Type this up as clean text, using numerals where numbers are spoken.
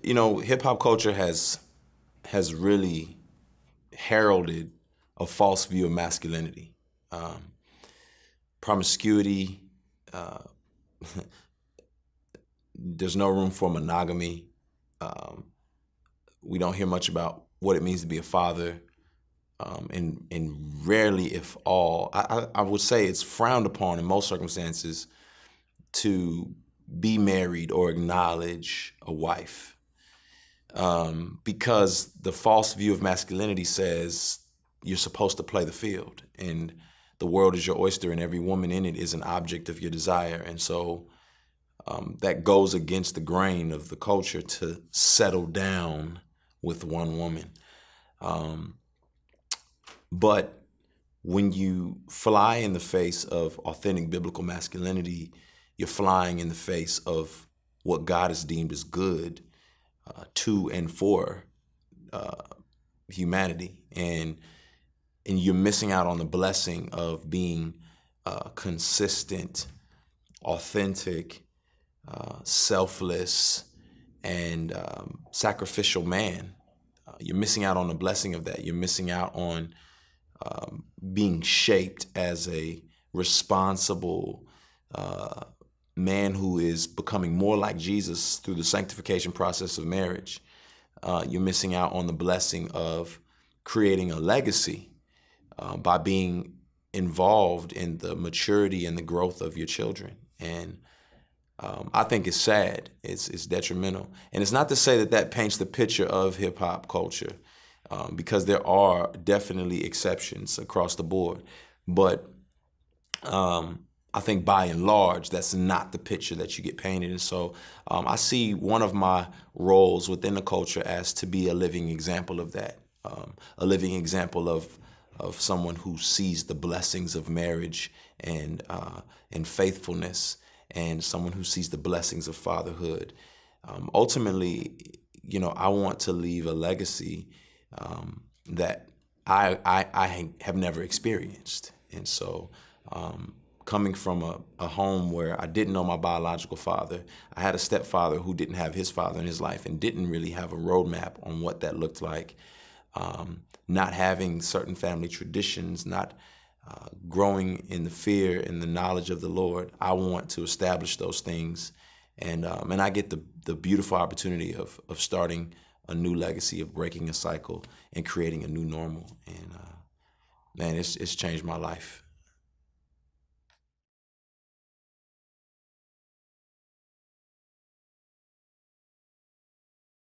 You know, hip hop culture has really heralded a false view of masculinity, um, promiscuity. Uh, there's no room for monogamy. Um, we don't hear much about what it means to be a father, and rarely, if all, I would say it's frowned upon in most circumstances to be married or acknowledge a wife. Because the false view of masculinity says you're supposed to play the field and the world is your oyster and every woman in it is an object of your desire. And so that goes against the grain of the culture to settle down with one woman. Um, but when you fly in the face of authentic biblical masculinity, you're flying in the face of what God has deemed as good to and for uh, humanity, and you're missing out on the blessing of being consistent, authentic, selfless, and sacrificial man. You're missing out on the blessing of that. You're missing out on being shaped as a responsible man who is becoming more like Jesus through the sanctification process of marriage. You're missing out on the blessing of creating a legacy by being involved in the maturity and the growth of your children. And I think it's sad. It's detrimental. And it's not to say that that paints the picture of hip hop culture, because there are definitely exceptions across the board. But I think by and large, that's not the picture that you get painted. And so I see one of my roles within the culture as to be a living example of that, a living example of someone who sees the blessings of marriage and faithfulness, and someone who sees the blessings of fatherhood. Ultimately, you know, I want to leave a legacy that I have never experienced. And so coming from a home where I didn't know my biological father, I had a stepfather who didn't have his father in his life and didn't really have a roadmap on what that looked like. Not having certain family traditions, not growing in the fear and the knowledge of the Lord. I want to establish those things, and I get the beautiful opportunity of starting a new legacy, of breaking a cycle and creating a new normal. And man, it's changed my life.